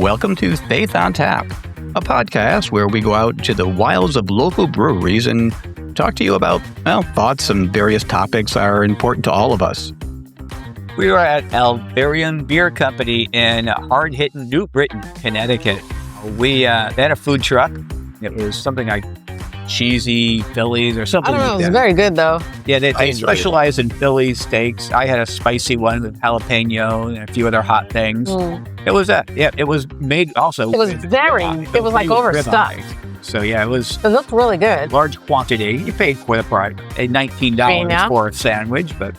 Welcome to Faith on Tap, a podcast where we go out to the wilds of local breweries and talk to you about, thoughts and various topics that are important to all of us. We were at Alvarian Beer Company in hard-hitting New Britain, Connecticut. They had a food truck. It was something like cheesy Phillies or something. I don't know. Like It was that. very good, though. Yeah, they specialize in Philly steaks. I had a spicy one with jalapeno and a few other hot things. It was it was made also. It was it was like overstuffed. So yeah, it was It looked really good. large quantity. You paid for the price, $19 for a sandwich, but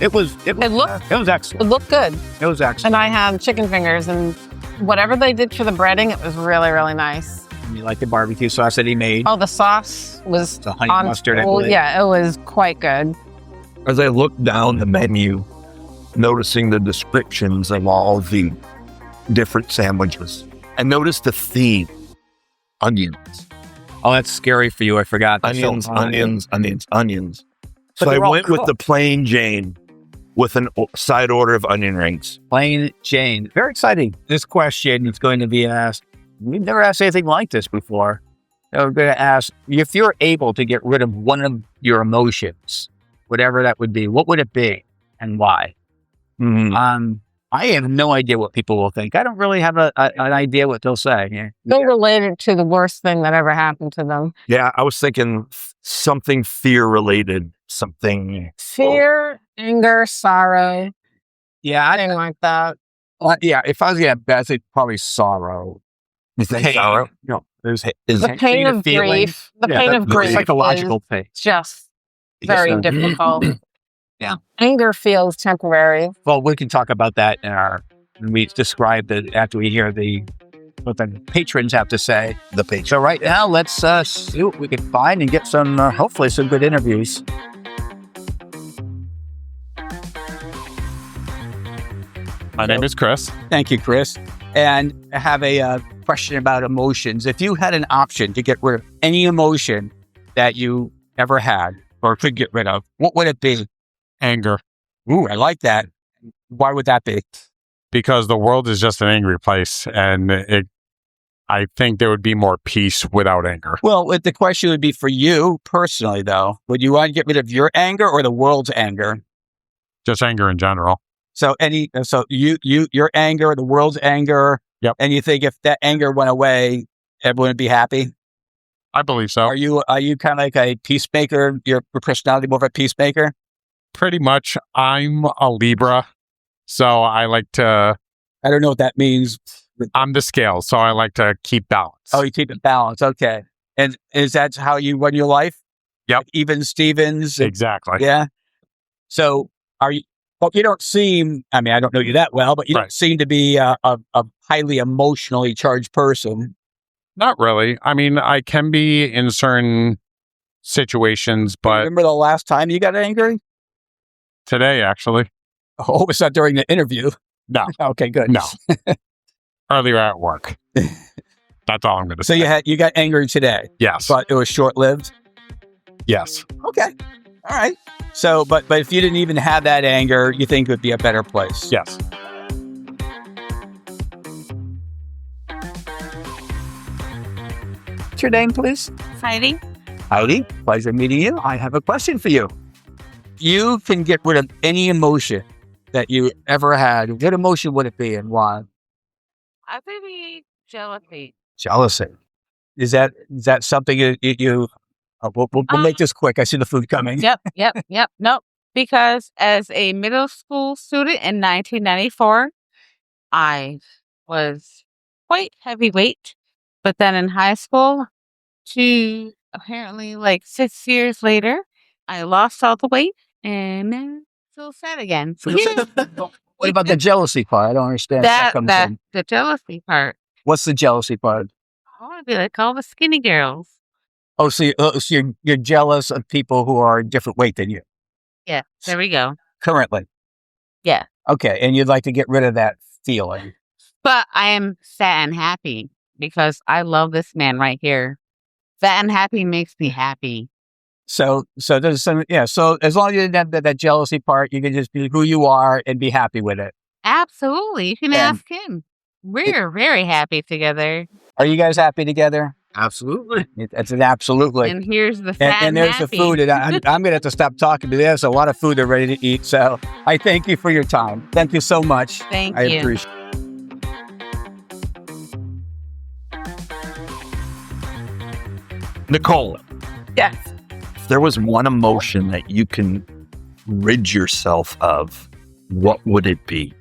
it was excellent. It looked good. It was excellent. And I had chicken fingers, and whatever they did for the breading, it was really, really nice. You like the barbecue sauce that he made? Oh, the sauce was The honey mustard, I believe. yeah, it was quite good. As I looked down the menu, noticing the descriptions of all the different sandwiches, I noticed the theme: onions. Oh, that's scary for you. I forgot. Onions. But So I they're all went with the cooked. plain Jane with a side order of onion rings. Plain Jane. Very exciting. This question is going to be asked. We've never asked anything like this before. We're going to ask, if you're able to get rid of one of your emotions, whatever that would be, what would it be and why? I have no idea what people will think. I don't really have an idea what they'll say. Yeah. They'll relate it to the worst thing that ever happened to them. Yeah, I was thinking something fear related, something. Fear, anger, sorrow, Yeah, anything like that. yeah. If I was going to bet, I'd say probably sorrow. You think Pain. sorrow? No, there's The pain of grief. The pain of grief. psychological thing. It's just very difficult. Yeah. Anger feels temporary. Well, we can talk about that when we describe it after we hear what the patrons have to say. The page. So right now, let's see what we can find and get some, hopefully, some good interviews. My name is Chris. Thank you, Chris. And I have a question about emotions. If you had an option to get rid of any emotion that you ever had or could get rid of, what would it be? Anger. Ooh, I like that. Why would that be? Because the world is just an angry place. And I think there would be more peace without anger. Well, the question would be for you personally, though. Would you want to get rid of your anger or the world's anger? Just anger in general. So your anger, the world's anger. Yep. And you think if that anger went away, everyone would be happy? I believe so. Are you kind of like a peacemaker? Your personality more of a peacemaker? Pretty much. I'm a Libra. So I like to, I don't know what that means. I'm the scale. So I like to keep balance. Oh, you keep it balanced. Okay. And is that how you run your life? Yep. Like even Stevens? Exactly. Yeah. So you don't seem, I mean, I don't know you that well, but you don't seem to be a highly emotionally charged person. Not really. I mean, I can be in certain situations, but Remember the last time you got angry? today, actually, Oh, it's not during the interview. no, Okay, good. no. Earlier at work. That's all I'm going to So say. you got angry today, Yes. but it was short-lived? Yes. Okay. All right. So, but if you didn't even have that anger, you think it would be a better place? Yes. What's your name, please? Heidi. Howdy. Pleasure meeting you. I have a question for you. You can get rid of any emotion that you ever had. What emotion would it be and why? I think we jealousy. Jealousy. Is that something you we'll make this quick. I see the food coming. Yep. Nope. Because as a middle school student in 1994, I was quite heavyweight. But then in high school, to apparently like 6 years later, I lost all the weight and then feel sad again. What about the jealousy part? I don't understand. That comes in. The jealousy part. What's the jealousy part? I want to be like all the skinny girls. Oh, so you're jealous of people who are different weight than you Yeah, there we go. currently. Yeah. Okay, and you'd like to get rid of that feeling. But I am sad and happy because I love this man right here. Sad and happy makes me happy. So there's some, yeah. So as long as you didn't have that jealousy part, you can just be who you are and be happy with it. Absolutely. You can And- ask him. We're very happy together. Are you guys happy together? Absolutely. It's an absolutely. And here's the fat And there's the happy. food. And I'm going to have to stop talking, but there's a lot of food they're ready to eat. So I thank you for your time. Thank you so much. Thank I you. appreciate it. Nicole, Yes. if there was one emotion that you can rid yourself of, what would it be?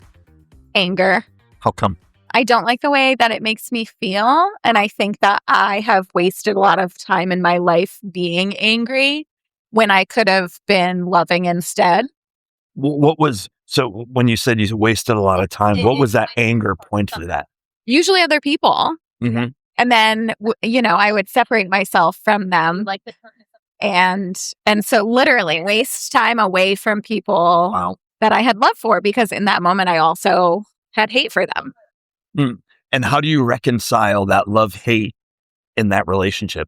Anger. How come? I don't like the way that it makes me feel. And I think that I have wasted a lot of time in my life being angry when I could have been loving instead. What was, so when you said you wasted a lot of time, what was that anger pointed to that? Usually other people. Mm-hmm. And then, I would separate myself from them. And so literally waste time away from people Wow. that I had love for, because in that moment, I also had hate for them. And how do you reconcile that love-hate in that relationship?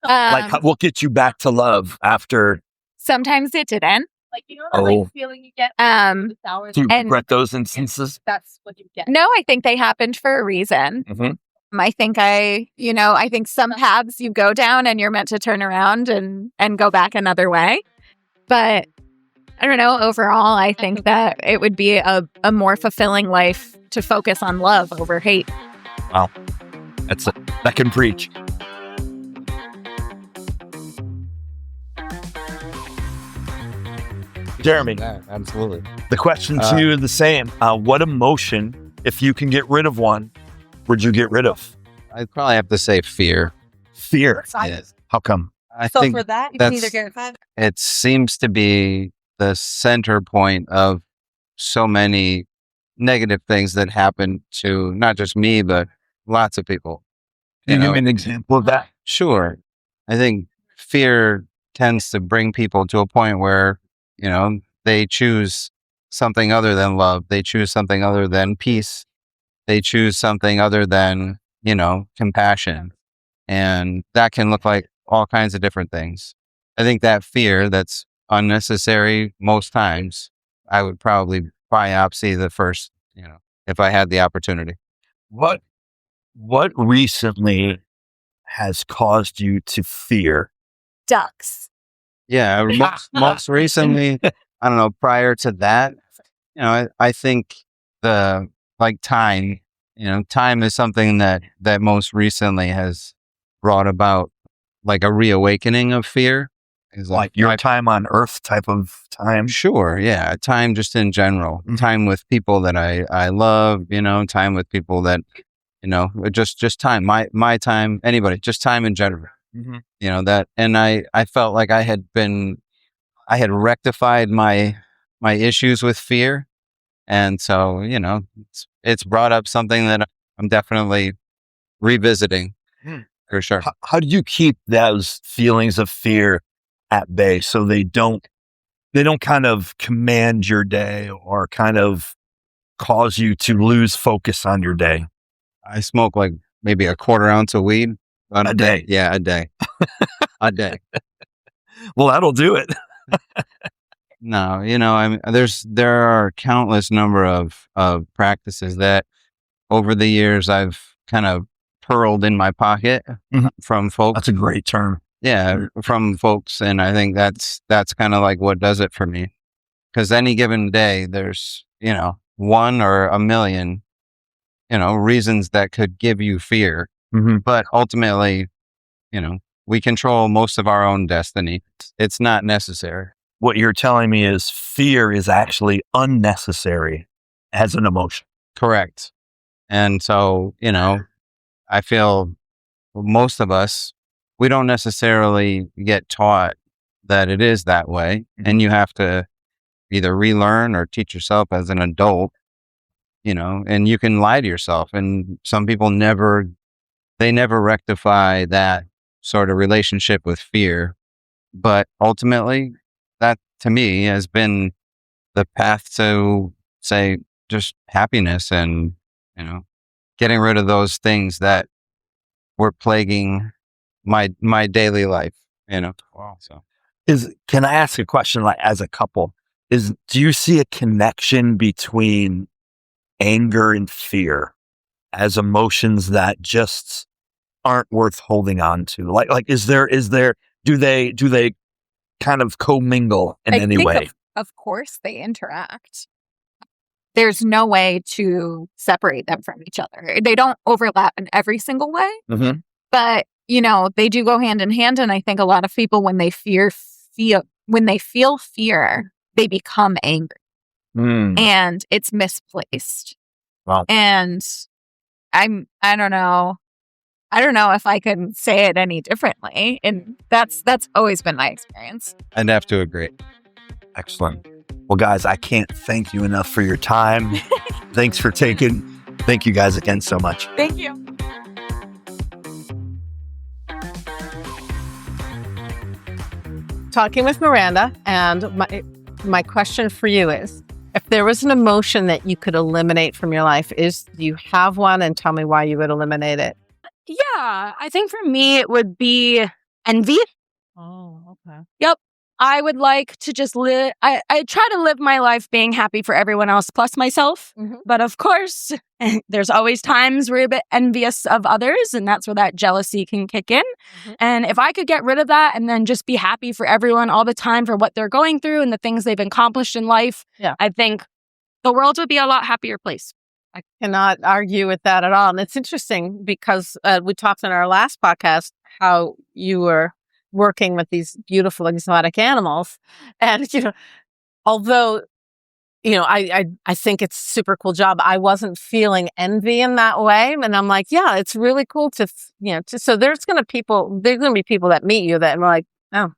What gets you back to love after? Sometimes it didn't. Feeling you get. Um, Do you and- regret those instances? That's what you get. No, I think they happened for a reason. Mm-hmm. I think I think some paths you go down and you're meant to turn around and go back another way. But I don't know. Overall, I think that it would be a more fulfilling life to focus on love over hate. Wow. That can preach. Jeremy, Yeah, absolutely. the question to you is the same. What emotion, if you can get rid of one, would you get rid of? I'd probably have to say fear. Fear. Yes. How come? I think that, it seems to be the center point of so many negative things that happen to not just me, but lots of people. Can you know? give me an example of that? Sure. I think fear tends to bring people to a point where, they choose something other than love. They choose something other than peace. They choose something other than, compassion. And that can look like all kinds of different things. I think that fear that's unnecessary most times, I would probably biopsy the first, if I had the opportunity. What recently has caused you to fear? Ducks. Yeah, most recently, I don't know, prior to that, I think time, time is something that most recently has brought about like a reawakening of fear. Is Like your time on earth type of time? Sure, yeah, time just in general, time with people that I love, time with people that, just time, my time, anybody, just time in general. That, and I felt like I had rectified my issues with fear. And so, it's brought up something that I'm definitely revisiting for sure. How do you keep those feelings of fear at bay so they don't kind of command your day or kind of cause you to lose focus on your day? I smoke like maybe a quarter ounce of weed A day. Yeah, a day. A day. Well, that'll do it. No, there are countless number of practices that over the years I've kind of pearled in my pocket from folks. That's a great term. Yeah, from folks, and I think that's kind of like what does it for me. Because any given day, there's one or a million, reasons that could give you fear, but ultimately, we control most of our own destiny. It's not necessary. What you're telling me is fear is actually unnecessary as an emotion. Correct. And so, I feel most of us, we don't necessarily get taught that it is that way. And you have to either relearn or teach yourself as an adult, and you can lie to yourself. And some people never rectify that sort of relationship with fear. But ultimately, that to me has been the path to, say, just happiness and, getting rid of those things that were plaguing my daily life, Wow. So Can I ask a question, like as a couple, do you see a connection between anger and fear? as emotions that just aren't worth holding on to? Like, is there, do they kind of commingle in any way? Of course they interact. There's no way to separate them from each other. They don't overlap in every single way, but they do go hand in hand. And I think a lot of people, when they feel fear, they become angry, and it's misplaced. Wow. And I don't know if I can say it any differently. And that's always been my experience. I'd have to agree. Excellent. Well, guys, I can't thank you enough for your time. Thank you guys again so much. Thank you. Talking with Miranda, and my question for you is, if there was an emotion that you could eliminate from your life, do you have one? And tell me why you would eliminate it. Yeah, I think for me it would be envy. Oh, okay. Yep. I would like to just live. I try to live my life being happy for everyone else plus myself. But of course, there's always times where you're a bit envious of others, and that's where that jealousy can kick in. And if I could get rid of that and then just be happy for everyone all the time for what they're going through and the things they've accomplished in life, I think the world would be a lot happier place. I cannot argue with that at all. And it's interesting because we talked in our last podcast how you were working with these beautiful exotic animals. And, although, I think it's a super cool job, I wasn't feeling envy in that way. And I'm like, yeah, it's really cool so there's going to be people that meet you that are like, oh,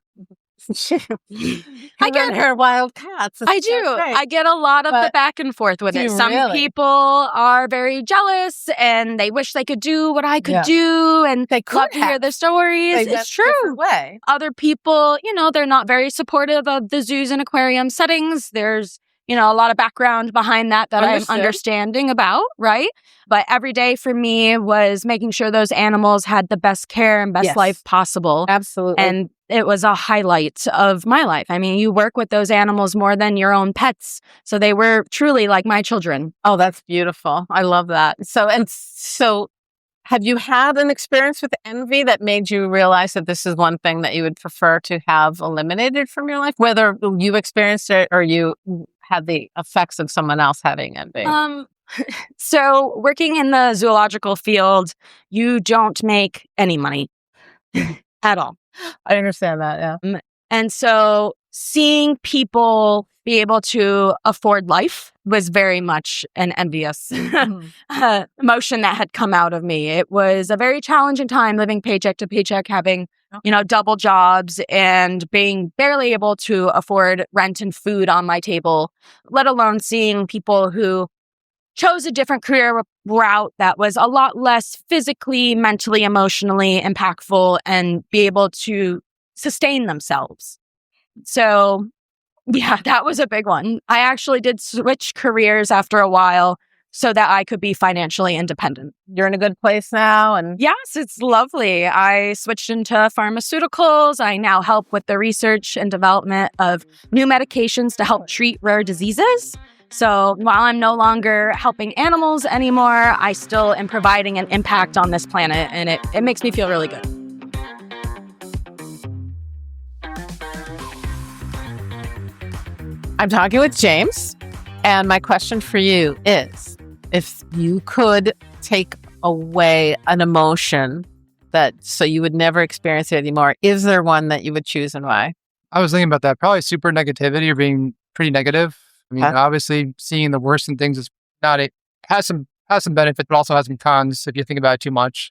I get her wild cats. I do. I get a lot of the back and forth with it. Some people are very jealous and they wish they could do what I could do, and they love to hear the stories. It's true. Way. Other people, they're not very supportive of the zoos and aquarium settings. There's a lot of background behind that I'm understanding about, right? But every day for me was making sure those animals had the best care and best life possible. Absolutely. And it was a highlight of my life. I mean, you work with those animals more than your own pets. So they were truly like my children. Oh, that's beautiful. I love that. So have you had an experience with envy that made you realize that this is one thing that you would prefer to have eliminated from your life, whether you experienced it or you had the effects of someone else having envy? So working in the zoological field, you don't make any money at all. I understand that, yeah. And so seeing people be able to afford life was very much an envious emotion that had come out of me. It was a very challenging time living paycheck to paycheck, having, double jobs and being barely able to afford rent and food on my table, let alone seeing people who chose a different career route that was a lot less physically, mentally, emotionally impactful and be able to sustain themselves. So, yeah, that was a big one. I actually did switch careers after a while so that I could be financially independent. You're in a good place now? And yes, it's lovely. I switched into pharmaceuticals. I now help with the research and development of new medications to help treat rare diseases. So while I'm no longer helping animals anymore, I still am providing an impact on this planet, and it makes me feel really good. I'm talking with James, and my question for you is, if you could take away an emotion so you would never experience it anymore, is there one that you would choose and why? I was thinking about that. Probably super negativity or being pretty negative. I mean, obviously seeing the worst in things has some benefits, but also has some cons if you think about it too much.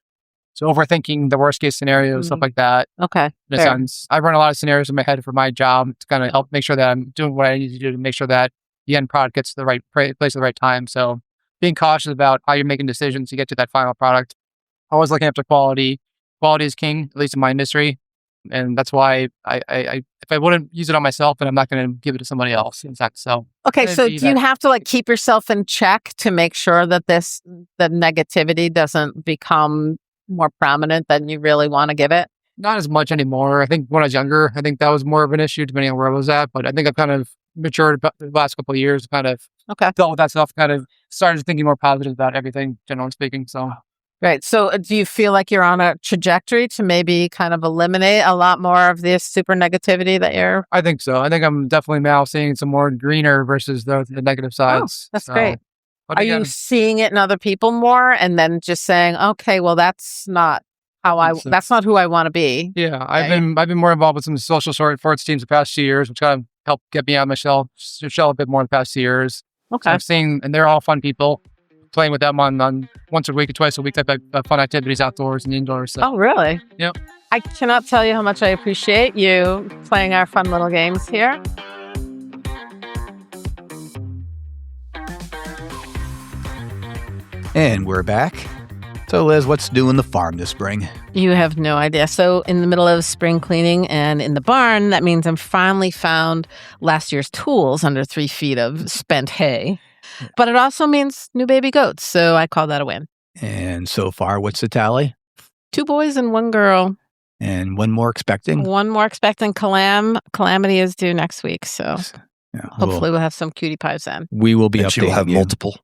So overthinking the worst case scenario, stuff like that. Okay. In a sense, I run a lot of scenarios in my head for my job to kind of help make sure that I'm doing what I need to do to make sure that the end product gets to the right place at the right time. So being cautious about how you're making decisions to get to that final product. Always looking after quality. Quality is king, at least in my industry. And that's why I if I wouldn't use it on myself, then I'm not going to give it to somebody else. In fact, so okay. So do you have to keep yourself in check to make sure that the negativity doesn't become more prominent than you really want to give it? Not as much anymore. I think when I was younger, I think that was more of an issue depending on where I was at. But I think I've kind of matured about the last couple of years, kind of dealt with that stuff, kind of started thinking more positive about everything, generally speaking. So, Right. So do you feel like you're on a trajectory to maybe kind of eliminate a lot more of this super negativity that you're... I think so. I think I'm definitely now seeing some more greener versus the negative sides. That's So, great. but Are again, you seeing it in other people more and then just saying, okay, well, that's not that's not who I want to be? Yeah, I've been more involved with some social sports teams the past 2 years, which kind of helped get me out of my shell a bit more in the past 2 years. Okay. So I've seen, and they're all fun people. Playing with them on once a week or twice a week type of fun activities outdoors and indoors. So. Oh, really? Yep. I cannot tell you how much I appreciate you playing our fun little games here. And we're back. So, Liz, what's new in the farm this spring? You have no idea. So in the middle of spring cleaning and in the barn, that means I'm finally found last year's tools under 3 feet of spent hay. But it also means new baby goats. So I call that a win. And so far, what's the tally? 2 boys and 1 girl. And one more expecting? 1 more expecting. Calamity is due next week. So yeah, hopefully we'll have some cutie pies then. We will be updating She'll have you. multiple.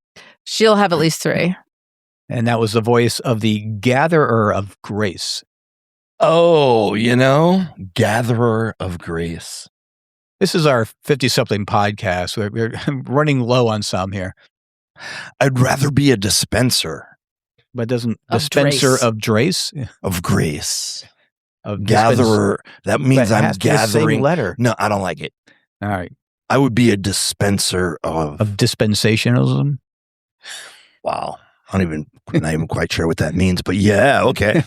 She'll have at least 3. And that was the voice of the gatherer of grace. Oh, gatherer of grace. This is our 50-something podcast. We're running low on some here. I'd rather be a dispenser. But doesn't Of dispenser Drace. of Drace? Of grace. Of Gatherer. That means But it I'm has to be the same gathering. letter. No, I don't like it. All right. I would be a dispenser Of dispensationalism? Wow. Not even quite sure what that means, but yeah, okay.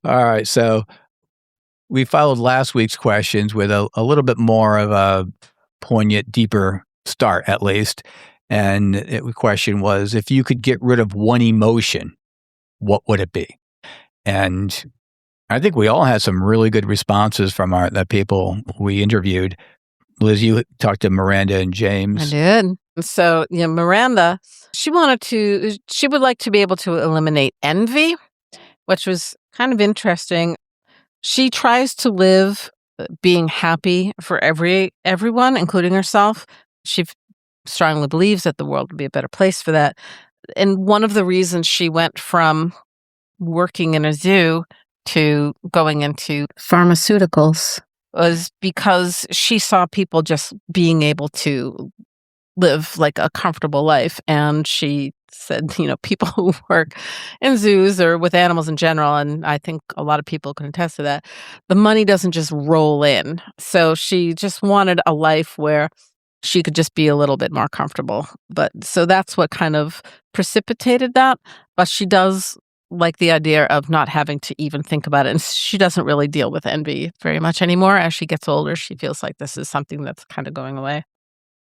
All right. So we followed last week's questions with a little bit more of a poignant, deeper start, at least. And the question was, if you could get rid of one emotion, what would it be? And I think we all had some really good responses from the people we interviewed. Liz, you talked to Miranda and James. I did. So, Miranda, she would like to be able to eliminate envy, which was kind of interesting. She tries to live being happy for everyone, including herself. She strongly believes that the world would be a better place for that. And one of the reasons she went from working in a zoo to going into pharmaceuticals was because she saw people just being able to live like a comfortable life. And she said, people who work in zoos or with animals in general, and I think a lot of people can attest to that, the money doesn't just roll in. So she just wanted a life where she could just be a little bit more comfortable. But so that's what kind of precipitated that. But she does like the idea of not having to even think about it. And she doesn't really deal with envy very much anymore. As she gets older, she feels like this is something that's kind of going away.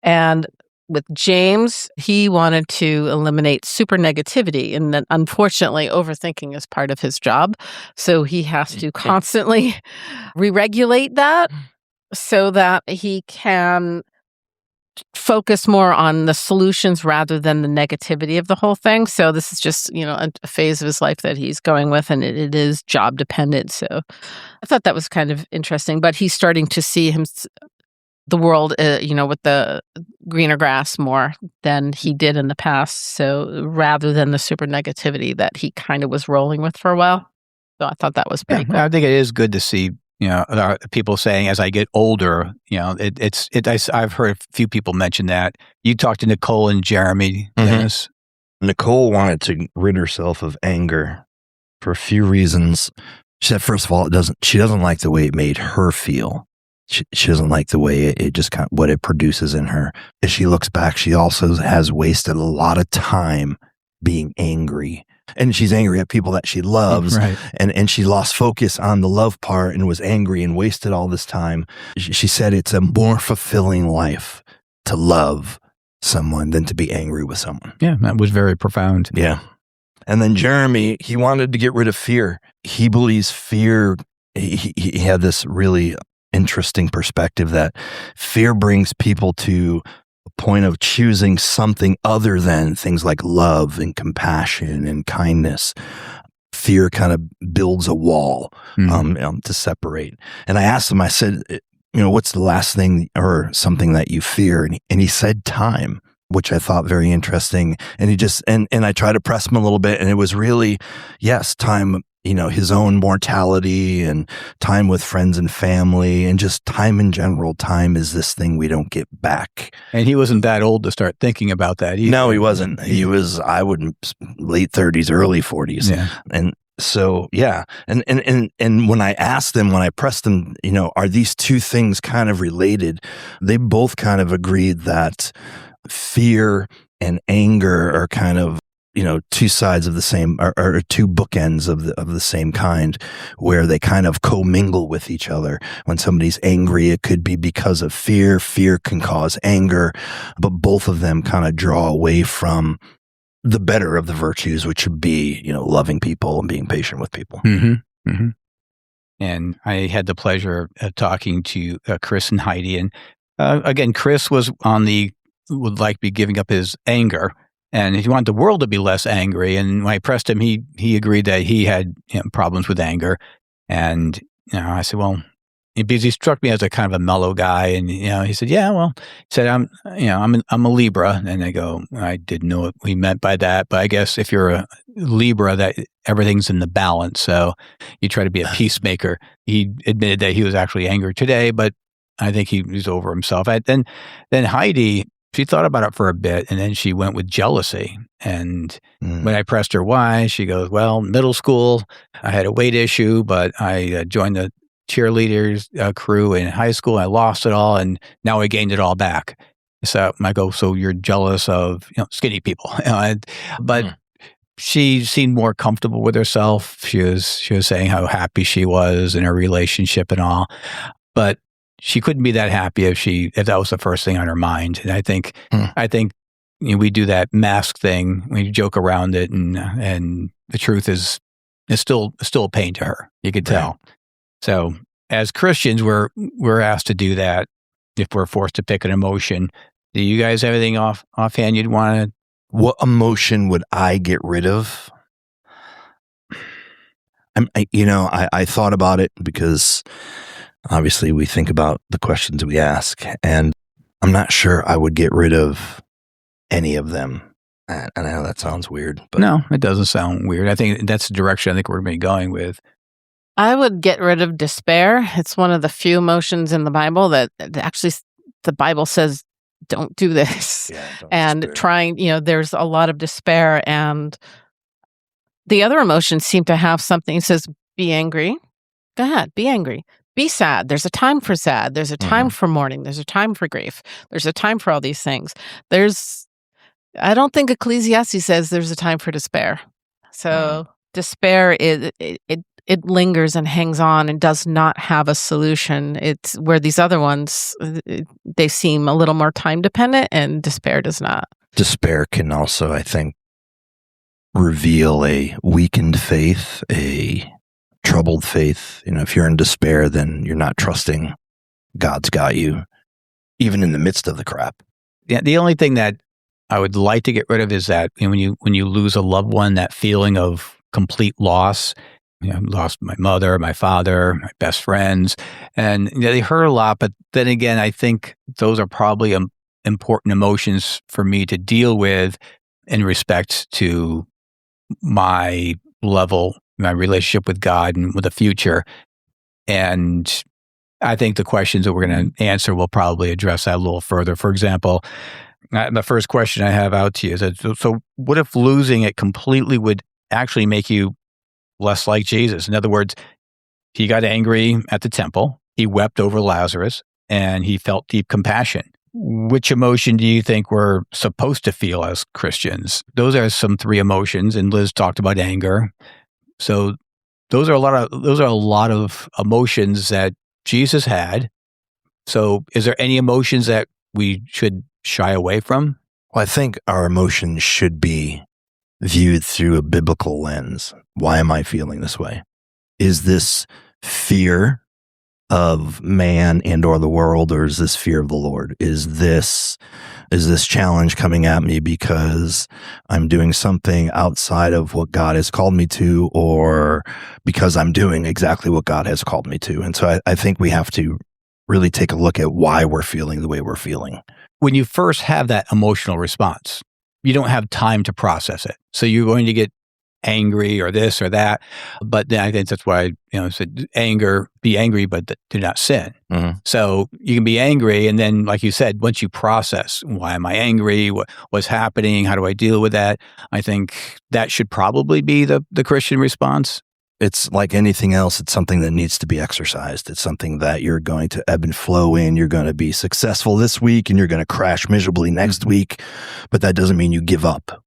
And with James, he wanted to eliminate super negativity. And then unfortunately, overthinking is part of his job. So he has to constantly re-regulate that so that he can focus more on the solutions rather than the negativity of the whole thing. So this is just, a phase of his life that he's going with, and it is job dependent. So I thought that was kind of interesting, but he's starting to see the world, with the greener grass more than he did in the past. So rather than the super negativity that he kind of was rolling with for a while. So I thought that was pretty cool. I think it is good to see, people saying as I get older, I've heard a few people mention that. You talked to Nicole and Jeremy. Dennis. Nicole wanted to rid herself of anger for a few reasons. She said, first of all, she doesn't like the way it made her feel. She doesn't like the way it just kind of what it produces in her. As she looks back, she also has wasted a lot of time being angry. And she's angry at people that she loves. Right. And she lost focus on the love part and was angry and wasted all this time. She said it's a more fulfilling life to love someone than to be angry with someone. Yeah, that was very profound. Yeah. And then Jeremy, he wanted to get rid of fear. He believes fear, he had this really interesting perspective that fear brings people to a point of choosing something other than things like love and compassion and kindness. fear kind of builds a wall to separate. And I asked him, I said, what's the last thing or something that you fear? And he said time, which I thought very interesting. And he just, and I tried to press him a little bit, and it was really, yes, time, his own mortality and time with friends and family and just time in general. Time is this thing we don't get back. And he wasn't that old to start thinking about that either. No, he wasn't. He was, I wouldn't, late 30s, early 40s. Yeah. And so, yeah. And when I asked them, when I pressed them, are these two things kind of related? They both kind of agreed that fear and anger are kind of, two sides of the same, or two bookends of the same kind, where they kind of commingle with each other. When somebody's angry, it could be because of fear. Fear can cause anger, but both of them kind of draw away from the better of the virtues, which would be, loving people and being patient with people. Mm-hmm. Mm-hmm. And I had the pleasure of talking to Chris and Heidi. And again, Chris would like be giving up his anger, and he wanted the world to be less angry. And when I pressed him, he agreed that he had problems with anger. And I said, well, because he struck me as a kind of a mellow guy, and he said, yeah, well, he said, I'm a Libra, and I go, I didn't know what we meant by that, but I guess if you're a Libra, that everything's in the balance, so you try to be a peacemaker. He admitted that he was actually angry today, but I think he was over himself. Then Heidi, she thought about it for a bit, and then she went with jealousy. And when I pressed her why, she goes, well, middle school, I had a weight issue, but I joined the cheerleaders crew in high school. I lost it all, and now I gained it all back. So I go, so you're jealous of skinny people? But she seemed more comfortable with herself. She was saying how happy she was in her relationship and all, but she couldn't be that happy if that was the first thing on her mind. And I think we do that mask thing. We joke around it, and the truth is still a pain to her. You could tell. So as Christians, we're asked to do that if we're forced to pick an emotion. Do you guys have anything offhand you'd want to? What emotion would I get rid of? I thought about it, because obviously we think about the questions we ask, and I'm not sure I would get rid of any of them. And I know that sounds weird, but no, it doesn't sound weird. I think that's the direction I think we're going to be going with. I would get rid of despair. It's one of the few emotions in the Bible that actually the Bible says don't do this. Yeah, and despair. Trying, there's a lot of despair, and the other emotions seem to have something. It says be angry. Go ahead, be angry. Be sad. There's a time for sad. There's a time for mourning. There's a time for grief. There's a time for all these things. I don't think Ecclesiastes says there's a time for despair. So despair it lingers and hangs on and does not have a solution. It's where these other ones, they seem a little more time dependent, and despair does not. Despair can also, I think, reveal a weakened faith, a troubled faith. If you're in despair, then you're not trusting God's got you, even in the midst of the crap. Yeah, the only thing that I would like to get rid of is that when you lose a loved one, that feeling of complete loss. I lost my mother, my father, my best friends, and they hurt a lot. But then again, I think those are probably important emotions for me to deal with in respect to my relationship with God and with the future. And I think the questions that we're going to answer will probably address that a little further. For example, the first question I have out to you is, so what if losing it completely would actually make you less like Jesus? In other words, he got angry at the temple, he wept over Lazarus, and he felt deep compassion. Which emotion do you think we're supposed to feel as Christians? Those are some three emotions, and Liz talked about anger. So those are a lot of emotions that Jesus had. So is there any emotions that we should shy away from? Well, I think our emotions should be viewed through a biblical lens. Why am I feeling this way? Is this fear of man and or the world, or is this fear of the Lord? Is this Is this challenge coming at me because I'm doing something outside of what God has called me to, or because I'm doing exactly what God has called me to? And so I think we have to really take a look at why we're feeling the way we're feeling. When you first have that emotional response, you don't have time to process it. So you're going to get angry or this or that. But then I think that's why I said be angry, but do not sin. Mm-hmm. So you can be angry. And then, like you said, once you process, why am I angry? What's happening? How do I deal with that? I think that should probably be the Christian response. It's like anything else. It's something that needs to be exercised. It's something that you're going to ebb and flow in. You're going to be successful this week and you're going to crash miserably next week. But that doesn't mean you give up.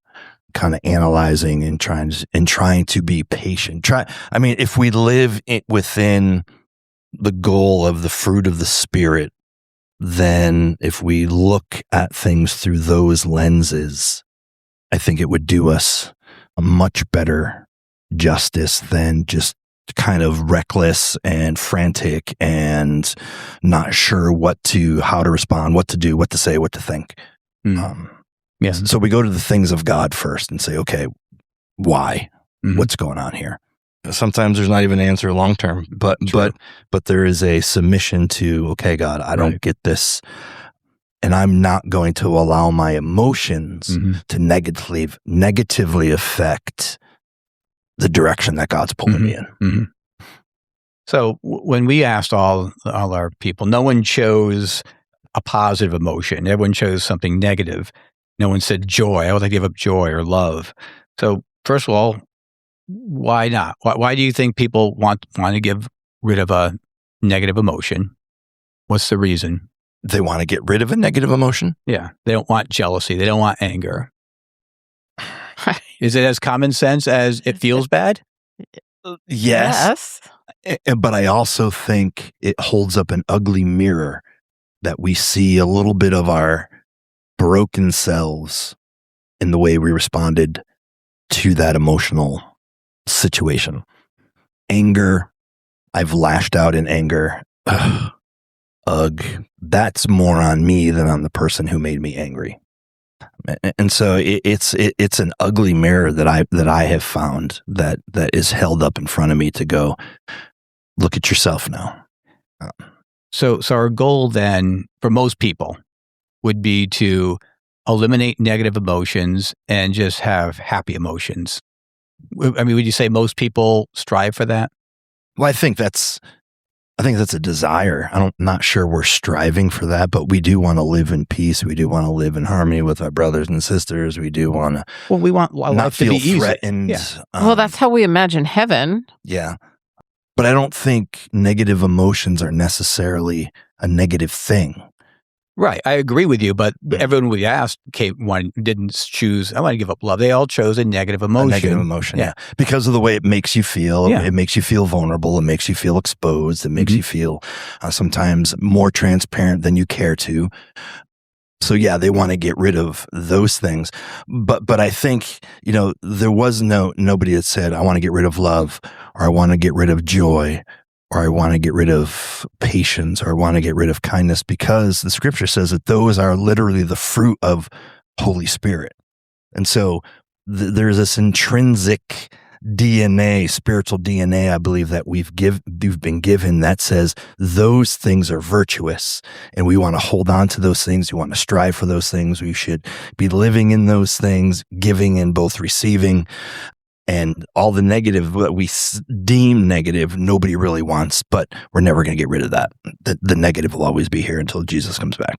Kind of analyzing and trying to be patient. If we live within the goal of the fruit of the Spirit, then if we look at things through those lenses, I think it would do us a much better justice than just kind of reckless and frantic and not sure how to respond, what to do, what to say, what to think. Yes. So we go to the things of God first and say, okay, why? Mm-hmm. What's going on here? Sometimes there's not even an answer long term, but there is a submission to, okay, God, I don't get this, and I'm not going to allow my emotions to negatively affect the direction that God's pulling me in. Mm-hmm. So when we asked all our people, no one chose a positive emotion. Everyone chose something negative. No one said joy. I would like to give up joy or love. So first of all, why not? Why do you think people want to get rid of a negative emotion? What's the reason? They want to get rid of a negative emotion? Yeah. They don't want jealousy. They don't want anger. Is it as common sense as it feels bad? Yes. But I also think it holds up an ugly mirror that we see a little bit of our broken selves in the way we responded to that emotional situation. Anger, I've lashed out in anger. Ugh, that's more on me than on the person who made me angry. And so it's an ugly mirror that I have found that is held up in front of me to go, look at yourself now. So our goal then for most people would be to eliminate negative emotions and just have happy emotions. I mean, would you say most people strive for that? Well, I think that's a desire. I'm not sure we're striving for that, but we do want to live in peace. We do want to live in harmony with our brothers and sisters. We do want to. Well, we want life to be easy. Threatened. Yeah. Well, that's how we imagine heaven. Yeah. But I don't think negative emotions are necessarily a negative thing. Right. I agree with you, but everyone we asked one didn't choose, I want to give up love. They all chose a negative emotion. A negative emotion, yeah. Because of the way it makes you feel. Yeah. It makes you feel vulnerable. It makes you feel exposed. It makes you feel sometimes more transparent than you care to. So yeah, they want to get rid of those things. But I think, there was nobody that said, I want to get rid of love, or I want to get rid of joy, or I want to get rid of patience, or I want to get rid of kindness, because the scripture says that those are literally the fruit of Holy Spirit. And so there's this intrinsic DNA, spiritual DNA, I believe, that we've been given that says those things are virtuous, and we want to hold on to those things. We want to strive for those things. We should be living in those things, giving and both receiving. And all the negative, what we deem negative, nobody really wants, but we're never going to get rid of that. The negative will always be here until Jesus comes back.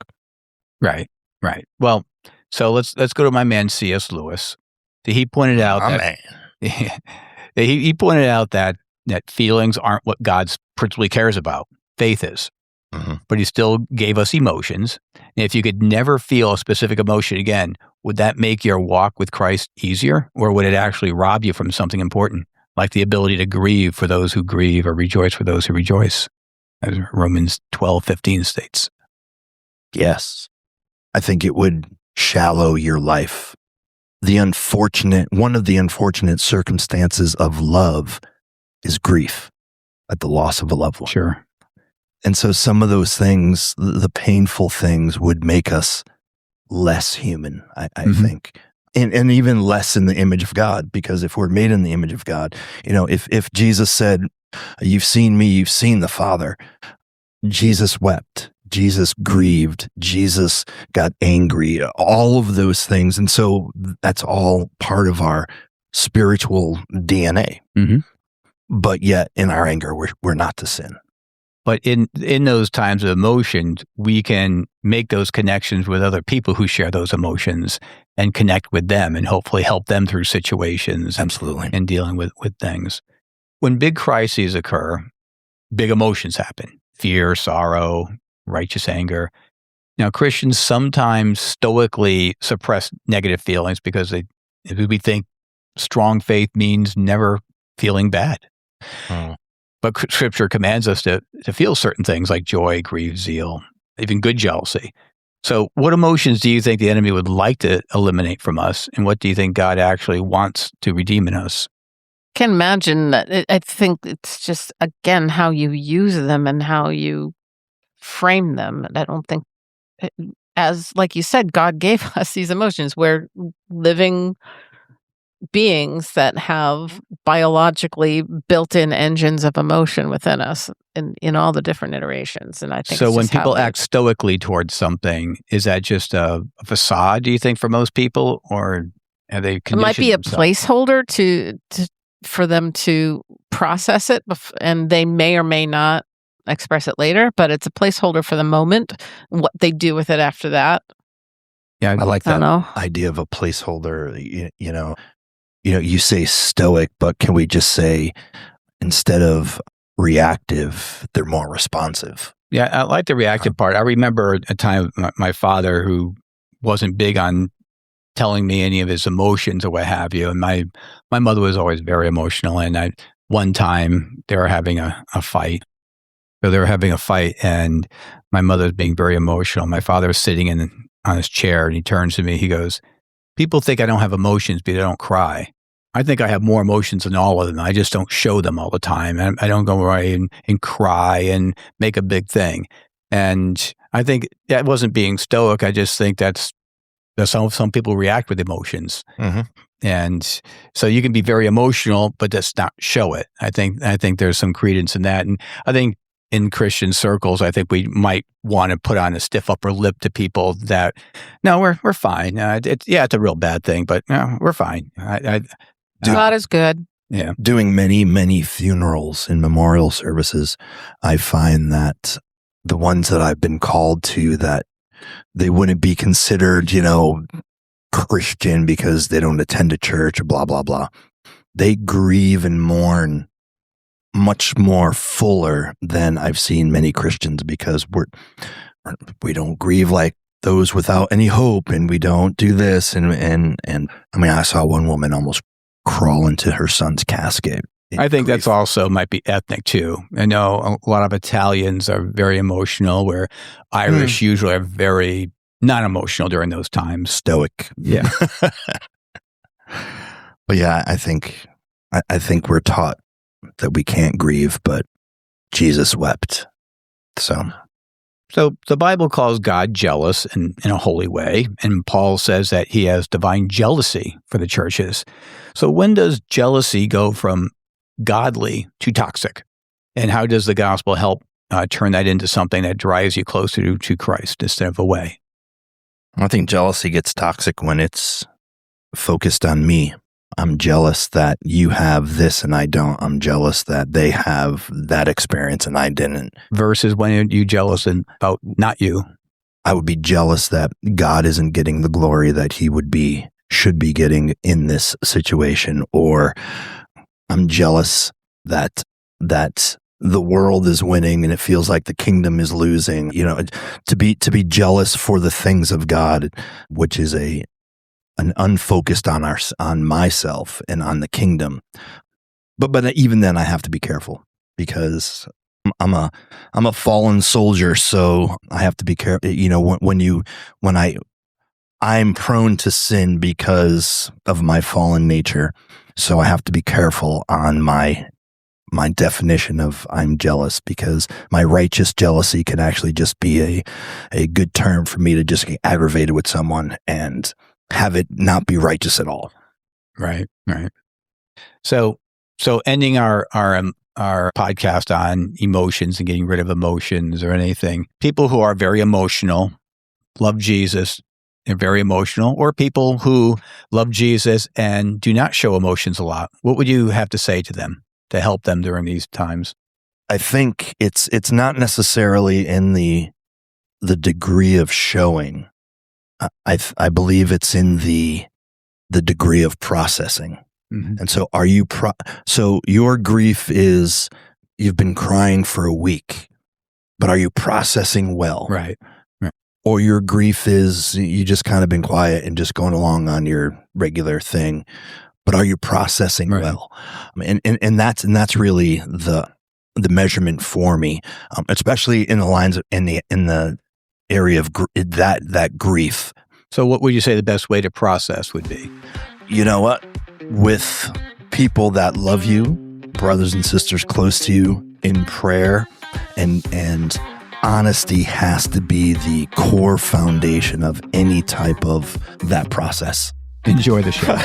Right. Well, so let's go to my man C.S. Lewis. He pointed out he pointed out that feelings aren't what God principally cares about. Faith is. Mm-hmm. But he still gave us emotions. And if you could never feel a specific emotion again, would that make your walk with Christ easier? Or would it actually rob you from something important, like the ability to grieve for those who grieve or rejoice for those who rejoice, as Romans 12:15 states? Yes. I think it would shallow your life. One of the unfortunate circumstances of love is grief at the loss of a loved one. Sure. And so some of those things, the painful things, would make us less human, I Mhm. think. And even less in the image of God, because if we're made in the image of God, if Jesus said, "You've seen me, you've seen the Father," Jesus wept, Jesus grieved, Jesus got angry, all of those things. And so that's all part of our spiritual DNA. Mhm. But yet in our anger, we're not to sin. But in those times of emotions, we can make those connections with other people who share those emotions and connect with them and hopefully help them through situations Absolutely. and dealing with things. When big crises occur, big emotions happen: fear, sorrow, righteous anger. Now, Christians sometimes stoically suppress negative feelings because we think strong faith means never feeling bad. Oh. But Scripture commands us to feel certain things like joy, grief, zeal, even good jealousy. So what emotions do you think the enemy would like to eliminate from us? And what do you think God actually wants to redeem in us? Can imagine that. I think it's just, again, how you use them and how you frame them. And I don't think, as like you said, God gave us these emotions. We're living beings that have biologically built-in engines of emotion within us in all the different iterations. And I think So it's when just how people we- act stoically towards something, is that just a facade, do you think, for most people? Or are they it might be a conditioned themselves? placeholder for them to process it, and they may or may not express it later, but it's a placeholder for the moment. What they do with it after that, Yeah, I like I don't that know. idea of a placeholder. You say stoic, but can we just say, instead of reactive, they're more responsive? Yeah, I like the reactive part. I remember a time my father, who wasn't big on telling me any of his emotions or what have you, and my mother was always very emotional. And one time they were having a fight. So they were having a fight, and my mother was being very emotional. My father was sitting on his chair, and he turns to me. He goes, "People think I don't have emotions, but I don't cry. I think I have more emotions than all of them. I just don't show them all the time. I don't go right and cry and make a big thing." And I think that wasn't being stoic. I just think that's some people react with emotions. Mm-hmm. And so you can be very emotional, but just not show it. I think there's some credence in that. And I think in Christian circles, I think we might want to put on a stiff upper lip to people that, no, we're fine. It's a real bad thing, but no, we're fine. God is good. Yeah. Doing many, many funerals and memorial services, I find that the ones that I've been called to, that they wouldn't be considered, Christian because they don't attend a church, blah, blah, blah. They grieve and mourn much more fuller than I've seen many Christians, because we don't grieve like those without any hope, and we don't do this. And I mean, I saw one woman almost crawl into her son's casket. I think that's also might be ethnic too. I know a lot of Italians are very emotional, where Irish usually are very non-emotional during those times. Stoic. Yeah. But yeah, I think we're taught that we can't grieve, but Jesus wept. So the Bible calls God jealous in a holy way, and Paul says that he has divine jealousy for the churches. So when does jealousy go from godly to toxic? And how does the gospel help turn that into something that drives you closer to Christ instead of away? I think jealousy gets toxic when it's focused on me. I'm jealous that you have this and I don't. I'm jealous that they have that experience and I didn't. Versus when you jealous about not you. I would be jealous that God isn't getting the glory that he should be getting in this situation. Or I'm jealous that the world is winning and it feels like the kingdom is losing. To be jealous for the things of God, which is an unfocused on myself and on the kingdom. But even then I have to be careful, because I'm a fallen soldier, so I have to be careful. I'm prone to sin because of my fallen nature, so I have to be careful on my my definition of I'm jealous, because my righteous jealousy can actually just be a good term for me to just get aggravated with someone and have it not be righteous at all. Right. So ending our podcast on emotions and getting rid of emotions or anything. People who are very emotional, love Jesus, and very emotional, or people who love Jesus and do not show emotions a lot. What would you have to say to them to help them during these times? I think it's not necessarily in the degree of showing. I believe it's in the degree of processing. Mm-hmm. And so so your grief is you've been crying for a week, but are you processing well? Right. Or your grief is you just kind of been quiet and just going along on your regular thing, but are you processing well? And that's really the measurement for me, especially in the lines of, in the area of that grief. So what would you say the best way to process would be? You know what? With people that love you, brothers and sisters close to you, in prayer, and honesty has to be the core foundation of any type of that process. Enjoy the show.